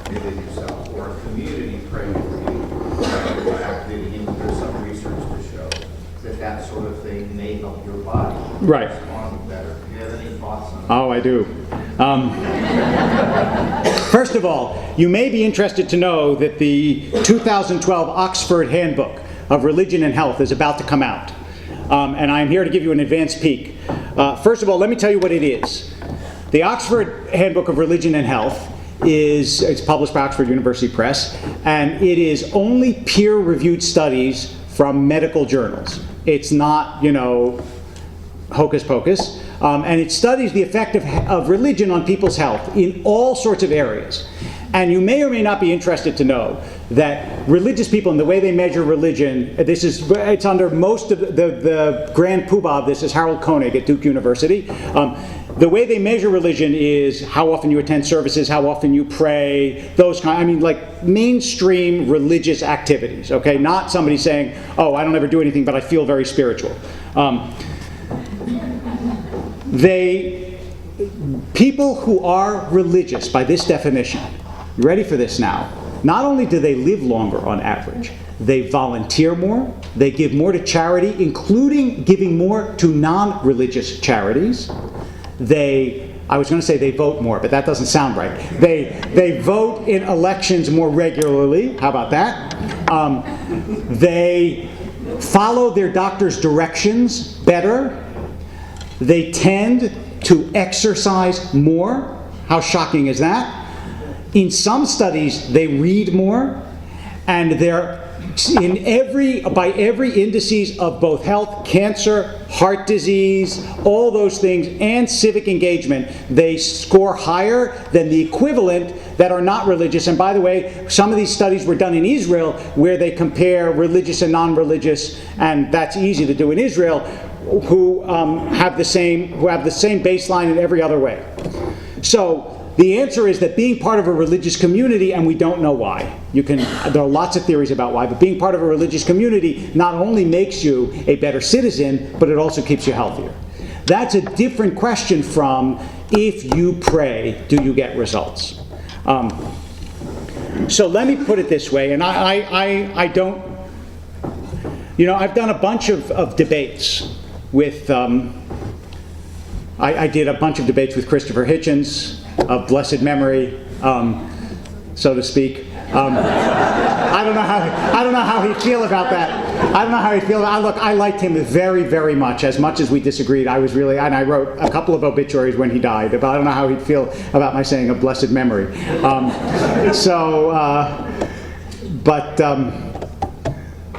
within yourself, or a community praying for you, activating healing? There's some research to show that sort of thing may help your body respond better. Do you have any thoughts on that? Oh, I do. First of all, you may be interested to know that the 2012 Oxford Handbook of Religion and Health is about to come out. And I'm here to give you an advance peek. First of all, let me tell you what it is. The Oxford Handbook of Religion and Health it's published by Oxford University Press, and it is only peer-reviewed studies from medical journals. It's not, hocus pocus. And it studies the effect of religion on people's health in all sorts of areas. And you may or may not be interested to know that religious people and the way they measure religion, it's under most of the grand poobah of this is Harold Koenig at Duke University. The way they measure religion is how often you attend services, how often you pray, like mainstream religious activities, okay? Not somebody saying, oh, I don't ever do anything, but I feel very spiritual. People who are religious, by this definition, you ready for this now? Not only do they live longer on average, they volunteer more, they give more to charity, including giving more to non-religious charities. I was going to say they vote more, but that doesn't sound right. They vote in elections more regularly. How about that? They follow their doctor's directions better. They tend to exercise more. How shocking is that? In some studies, they read more, and they're by every indices of both health, cancer, heart disease, all those things, and civic engagement, they score higher than the equivalent that are not religious. And by the way, some of these studies were done in Israel where they compare religious and non-religious, and that's easy to do in Israel, who have the same baseline in every other way. So the answer is that being part of a religious community, and we don't know why. There are lots of theories about why, but being part of a religious community not only makes you a better citizen, but it also keeps you healthier. That's a different question from if you pray, do you get results? So let me put it this way, and I don't, I've done a bunch of debates with, I did a bunch of debates with Christopher Hitchens, of blessed memory, so to speak. I don't know how he'd feel about that. Look, I liked him very, very much as we disagreed. And I wrote a couple of obituaries when he died, but I don't know how he'd feel about my saying of blessed memory.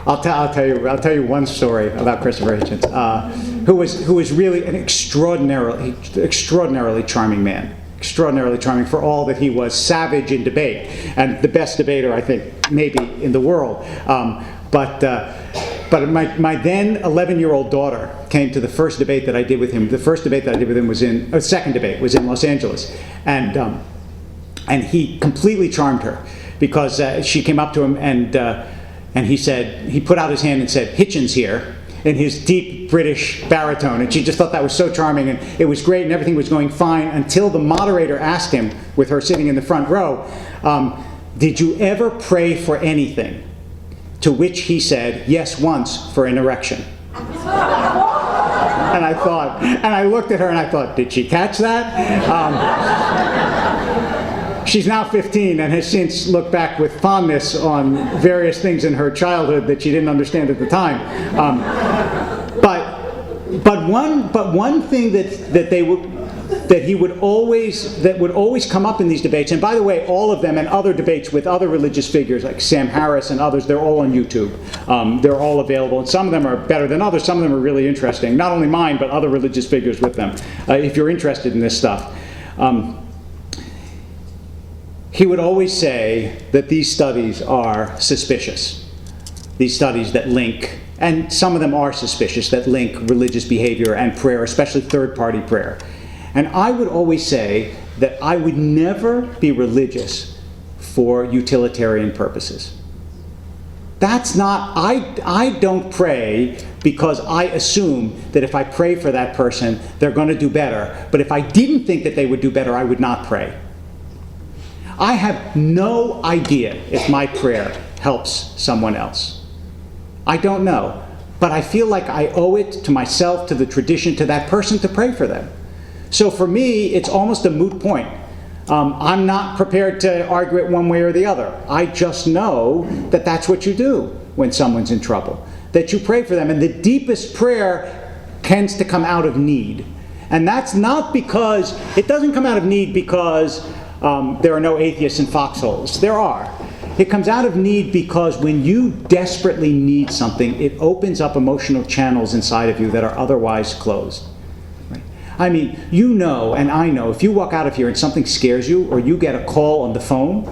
I'll tell you one story about Christopher Hitchens, who was really an extraordinarily charming man. Extraordinarily charming for all that he was savage in debate, and the best debater, I think, maybe in the world. But my then 11-year-old daughter came to the first debate that I did with him. The first debate that I did with him was second debate was in Los Angeles, and he completely charmed her because she came up to him and he put out his hand and said, "Hitchens here," in his deep British baritone, and she just thought that was so charming, and it was great, and everything was going fine until the moderator asked him, with her sitting in the front row, "Did you ever pray for anything?" To which he said, "Yes, once, for an erection." And I looked at her and I thought, did she catch that? She's now 15 and has since looked back with fondness on various things in her childhood that she didn't understand at the time. But one thing that would always come up in these debates, and by the way, all of them and other debates with other religious figures like Sam Harris and others, they're all on YouTube. They're all available, and some of them are better than others. Some of them are really interesting. Not only mine, but other religious figures with them. If you're interested in this stuff. He would always say that these studies are suspicious. These studies that link, and some of them are suspicious, that link religious behavior and prayer, especially third-party prayer. And I would always say that I would never be religious for utilitarian purposes. That's not, I don't pray because I assume that if I pray for that person, they're going to do better. But if I didn't think that they would do better, I would not pray. I have no idea if my prayer helps someone else. I don't know. But I feel like I owe it to myself, to the tradition, to that person to pray for them. So for me, it's almost a moot point. I'm not prepared to argue it one way or the other. I just know that that's what you do when someone's in trouble, that you pray for them. And the deepest prayer tends to come out of need. And that's not because, it doesn't come out of need because there are no atheists in foxholes. There are. It comes out of need because when you desperately need something, it opens up emotional channels inside of you that are otherwise closed. Right? I mean, you know, and I know, if you walk out of here and something scares you, or you get a call on the phone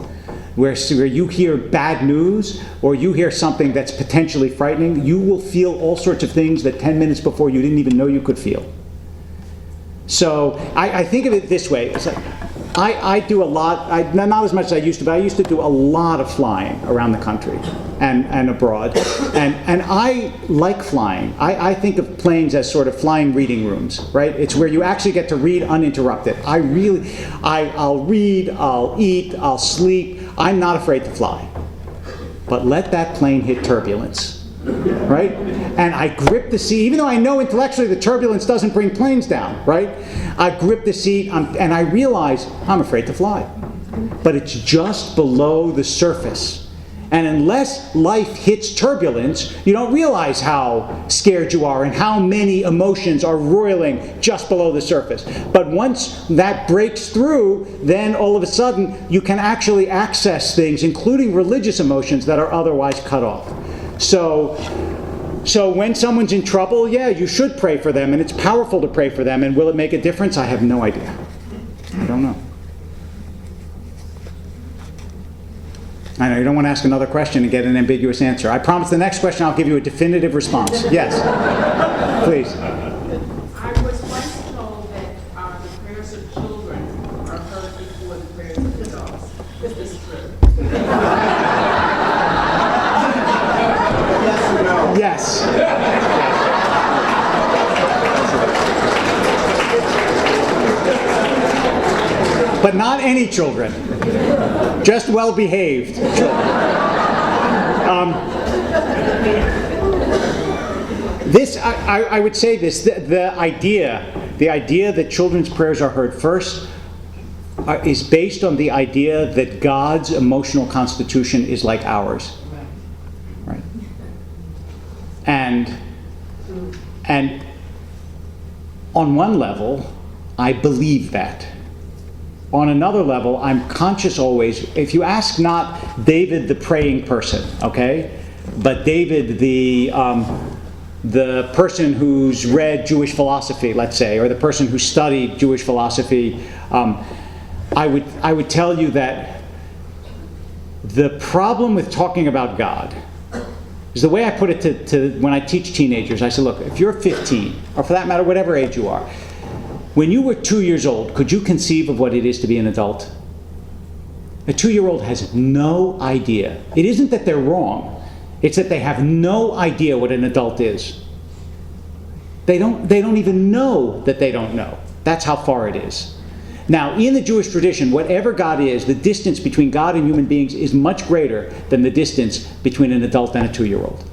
where you hear bad news, or you hear something that's potentially frightening, you will feel all sorts of things that 10 minutes before you didn't even know you could feel. So I think of it this way. It's like, I do a lot, not as much as I used to, but I used to do a lot of flying around the country and abroad. And I like flying. I think of planes as sort of flying reading rooms, right? It's where you actually get to read uninterrupted. I'll read, I'll eat, I'll sleep. I'm not afraid to fly. But let that plane hit turbulence, right? And I grip the seat, even though I know intellectually the turbulence doesn't bring planes down, right? I grip the seat and I realize I'm afraid to fly. But it's just below the surface. And unless life hits turbulence, you don't realize how scared you are and how many emotions are roiling just below the surface. But once that breaks through, then all of a sudden you can actually access things, including religious emotions, that are otherwise cut off. So when someone's in trouble, yeah, you should pray for them, and it's powerful to pray for them. And will it make a difference? I have no idea. I don't know. I know you don't want to ask another question and get an ambiguous answer. I promise the next question I'll give you a definitive response. Yes, please. I was once told that the prayers of children are heard before the prayers of adults. Is this true? Yes or no? Yes. But not any children. Just well-behaved children. I would say this, the idea that children's prayers are heard first is based on the idea that God's emotional constitution is like ours. Right? And on one level, I believe that. On another level, I'm conscious always, if you ask not David the praying person, okay, but David the person who's read Jewish philosophy, let's say, or the person who studied Jewish philosophy, I would tell you that the problem with talking about God is the way I put it to when I teach teenagers. I say, look, if you're 15, or for that matter, whatever age you are, when you were 2 years old, could you conceive of what it is to be an adult? A 2-year-old has no idea. It isn't that they're wrong. It's that they have no idea what an adult is. They don't even know that they don't know. That's how far it is. Now, in the Jewish tradition, whatever God is, the distance between God and human beings is much greater than the distance between an adult and a 2-year-old.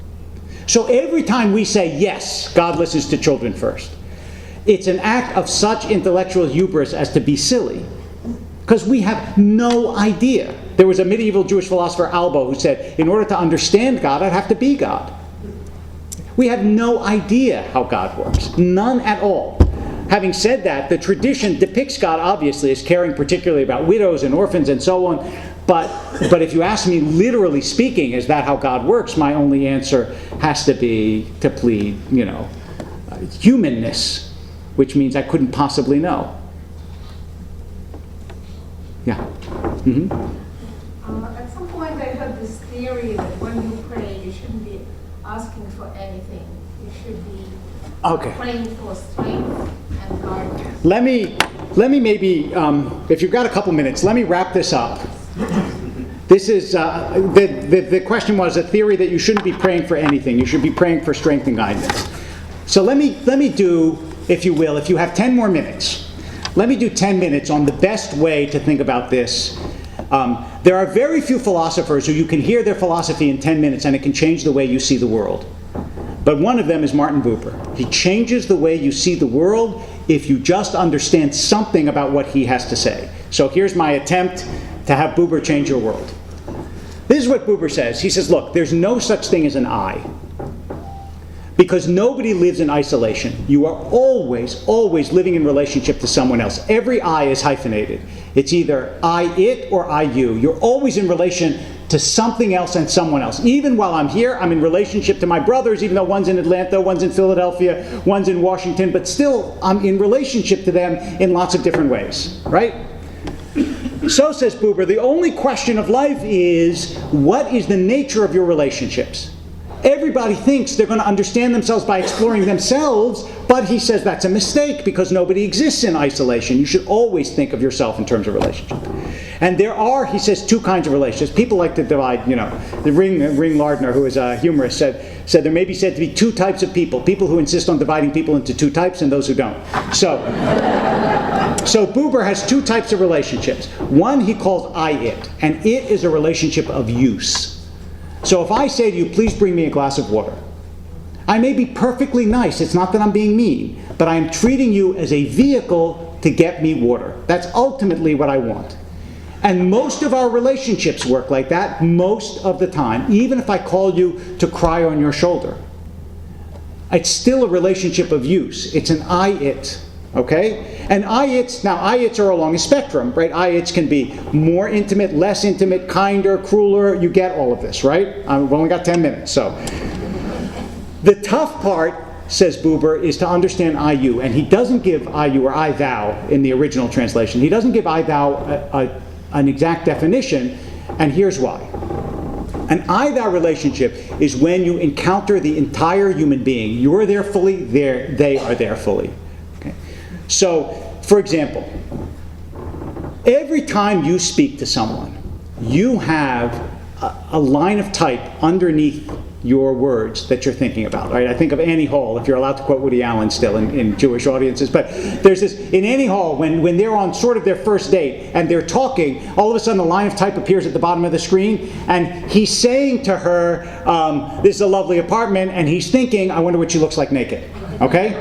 So every time we say, yes, God listens to children first, it's an act of such intellectual hubris as to be silly, because we have no idea. There was a medieval Jewish philosopher, Albo, who said, in order to understand God, I'd have to be God. We have no idea how God works. None at all. Having said that, the tradition depicts God, obviously, as caring particularly about widows and orphans and so on. But if you ask me, literally speaking, is that how God works? My only answer has to be to plead, humanness, which means I couldn't possibly know. Yeah. Mm-hmm. At some point I heard this theory that when you pray, you shouldn't be asking for anything. You should be praying for strength and guidance. Let me maybe, if you've got a couple minutes, let me wrap this up. This is, the question was a theory that you shouldn't be praying for anything. You should be praying for strength and guidance. So let me do, if you will, if you have 10 more minutes, let me do 10 minutes on the best way to think about this. There are very few philosophers who you can hear their philosophy in 10 minutes and it can change the way you see the world. But one of them is Martin Buber. He changes the way you see the world if you just understand something about what he has to say. So here's my attempt to have Buber change your world. This is what Buber says. He says, look, there's no such thing as an I. Because nobody lives in isolation. You are always, always living in relationship to someone else. Every I is hyphenated. It's either I, it, or I, you. You're always in relation to something else and someone else. Even while I'm here, I'm in relationship to my brothers, even though one's in Atlanta, one's in Philadelphia, one's in Washington, but still I'm in relationship to them in lots of different ways, right? So, says Buber, the only question of life is, what is the nature of your relationships? Every everybody thinks they're going to understand themselves by exploring themselves, but he says that's a mistake because nobody exists in isolation. You should always think of yourself in terms of relationship. And there are, he says, two kinds of relationships. People like to divide, the Ring Lardner, who is a humorist, said there may be said to be two types of people. People who insist on dividing people into two types and those who don't. So Buber has two types of relationships. One he calls I-it, and it is a relationship of use. So if I say to you, please bring me a glass of water, I may be perfectly nice. It's not that I'm being mean, but I am treating you as a vehicle to get me water. That's ultimately what I want. And most of our relationships work like that most of the time, even if I call you to cry on your shoulder. It's still a relationship of use. It's an I-it, okay? And I-its are along a spectrum, right? I-its can be more intimate, less intimate, kinder, crueler. You get all of this, right? I've only got 10 minutes, so. The tough part, says Buber, is to understand I-you. And he doesn't give I-you or I-thou in the original translation. He doesn't give I-thou an exact definition, and here's why. An I-thou relationship is when you encounter the entire human being. You're there fully, they are there fully. Okay? So, for example, every time you speak to someone, you have a line of type underneath your words that you're thinking about, right? I think of Annie Hall, if you're allowed to quote Woody Allen still in Jewish audiences, but there's this, in Annie Hall, when they're on sort of their first date and they're talking, all of a sudden a line of type appears at the bottom of the screen, and he's saying to her, this is a lovely apartment, and he's thinking, I wonder what she looks like naked, okay?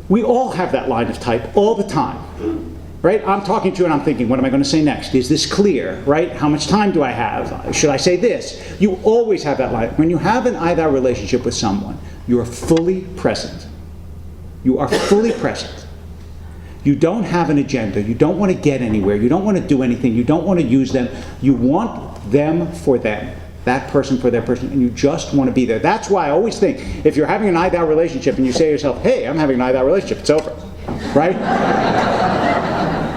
We all have that line of type all the time. Right? I'm talking to you and I'm thinking, what am I going to say next? Is this clear? Right? How much time do I have? Should I say this? You always have that line. When you have an I-thou relationship with someone, you are fully present. You are fully present. You don't have an agenda. You don't want to get anywhere. You don't want to do anything. You don't want to use them. You want them for them. That person for their person, and you just want to be there. That's why I always think, if you're having an I-thou relationship and you say to yourself, hey, I'm having an I-thou relationship, it's over. Right?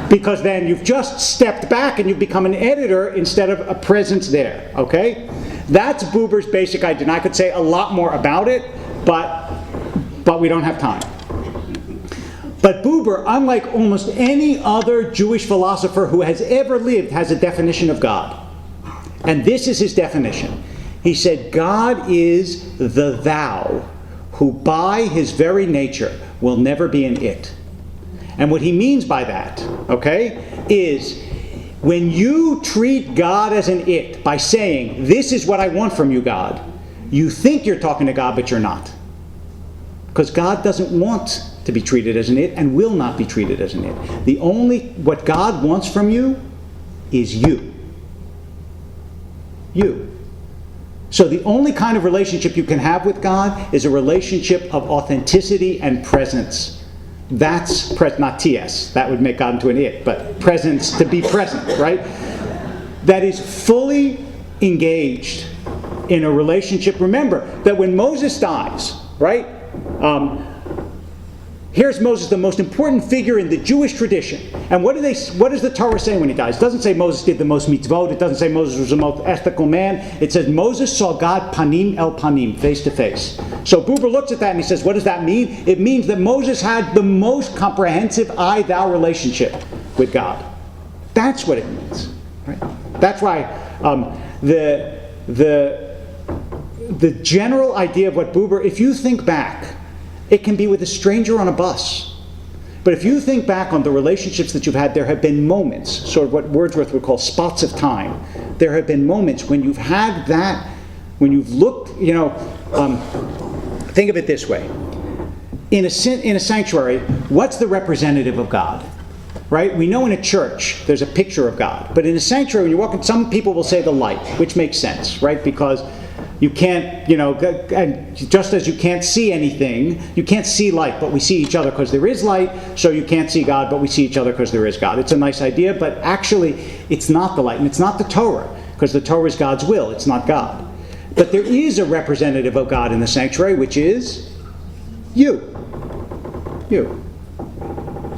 Because then you've just stepped back and you've become an editor instead of a presence there, okay? That's Buber's basic idea. And I could say a lot more about it, but we don't have time. But Buber, unlike almost any other Jewish philosopher who has ever lived, has a definition of God. And this is his definition. He said, God is the thou, who by his very nature will never be an it. And what he means by that, okay, is when you treat God as an it by saying, this is what I want from you, God, you think you're talking to God, but you're not. Because God doesn't want to be treated as an it and will not be treated as an it. What God wants from you is you. You. So the only kind of relationship you can have with God is a relationship of authenticity and presence. That's not TS. That would make God into an it, but presence, to be present, right? That is fully engaged in a relationship. Remember that when Moses dies, right? Here's Moses, the most important figure in the Jewish tradition. And what does the Torah say when he dies? It doesn't say Moses did the most mitzvot. It doesn't say Moses was the most ethical man. It says Moses saw God panim el panim, face to face. So Buber looks at that and he says, what does that mean? It means that Moses had the most comprehensive I-thou relationship with God. That's what it means. Right? That's why the general idea of what Buber, if you think back, it can be with a stranger on a bus. But if you think back on the relationships that you've had, there have been moments, sort of what Wordsworth would call spots of time. There have been moments when you've had that, when you've looked, think of it this way. In a sanctuary, what's the representative of God? Right? We know in a church there's a picture of God. But in a sanctuary, when you walk in, some people will say the light, which makes sense, right? Because you can't, and just as you can't see anything, you can't see light, but we see each other because there is light, so you can't see God, but we see each other because there is God. It's a nice idea, but actually, it's not the light, and it's not the Torah, because the Torah is God's will, it's not God. But there is a representative of God in the sanctuary, which is you. You.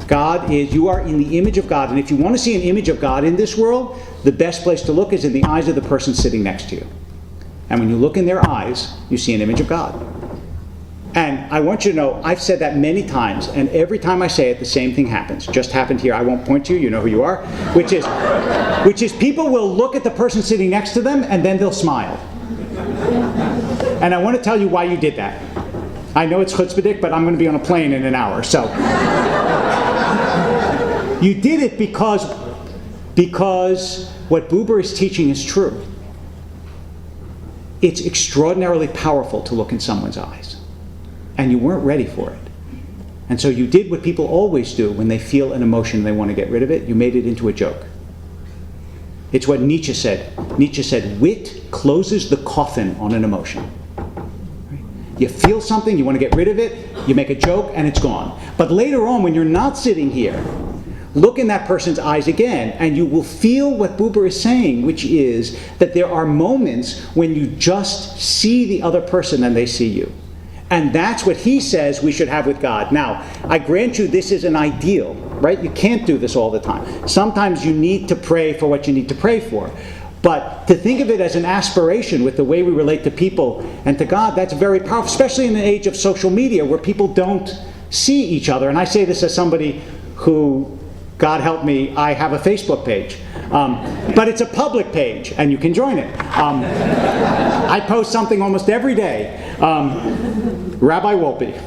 You are in the image of God, and if you want to see an image of God in this world, the best place to look is in the eyes of the person sitting next to you. And when you look in their eyes, you see an image of God. And I want you to know, I've said that many times, and every time I say it, the same thing happens. Just happened here. I won't point to you. You know who you are. Which is people will look at the person sitting next to them, and then they'll smile. And I want to tell you why you did that. I know it's chutzpahdik, but I'm going to be on a plane in an hour. So you did it because what Buber is teaching is true. It's extraordinarily powerful to look in someone's eyes. And you weren't ready for it. And so you did what people always do when they feel an emotion and they want to get rid of it. You made it into a joke. It's what Nietzsche said. Nietzsche said, wit closes the coffin on an emotion. You feel something, you want to get rid of it, you make a joke, and it's gone. But later on, when you're not sitting here, look in that person's eyes again, and you will feel what Buber is saying, which is that there are moments when you just see the other person and they see you. And that's what he says we should have with God. Now, I grant you this is an ideal, right? You can't do this all the time. Sometimes you need to pray for what you need to pray for. But to think of it as an aspiration with the way we relate to people and to God, that's very powerful, especially in the age of social media where people don't see each other. And I say this as somebody who, God help me, I have a Facebook page. But it's a public page, and you can join it. I post something almost every day. Rabbi Wolpe.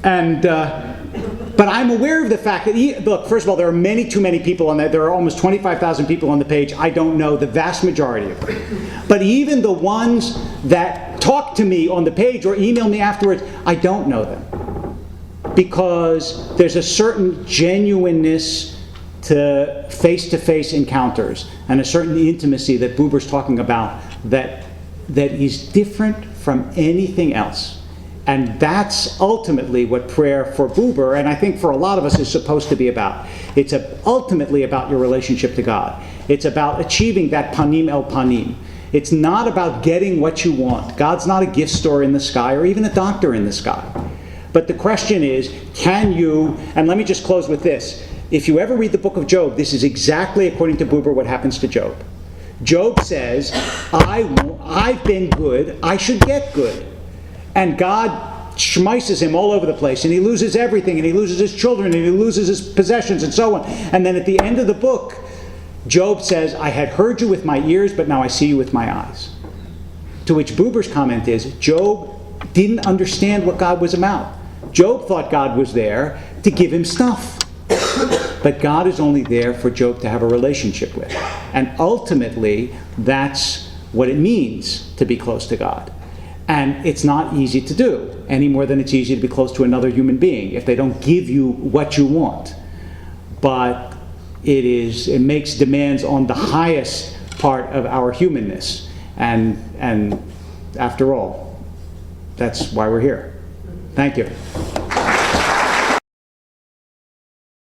And, but I'm aware of the fact that, look, first of all, there are too many people on that. There are almost 25,000 people on the page. I don't know the vast majority of them. But even the ones that talk to me on the page or email me afterwards, I don't know them. Because there's a certain genuineness to face-to-face encounters and a certain intimacy that Buber's talking about that is different from anything else. And that's ultimately what prayer for Buber, and I think for a lot of us, is supposed to be about. It's ultimately about your relationship to God. It's about achieving that panim el panim. It's not about getting what you want. God's not a gift store in the sky or even a doctor in the sky. But the question is, can you, and let me just close with this. If you ever read the book of Job, this is exactly, according to Buber, what happens to Job. Job says, I've been good, I should get good. And God schmeises him all over the place, and he loses everything, and he loses his children, and he loses his possessions, and so on. And then at the end of the book, Job says, I had heard you with my ears, but now I see you with my eyes. To which Buber's comment is, Job didn't understand what God was about. Job thought God was there to give him stuff. But God is only there for Job to have a relationship with. And ultimately, that's what it means to be close to God. And it's not easy to do, any more than it's easy to be close to another human being if they don't give you what you want. But it makes demands on the highest part of our humanness. And after all, that's why we're here. Thank you.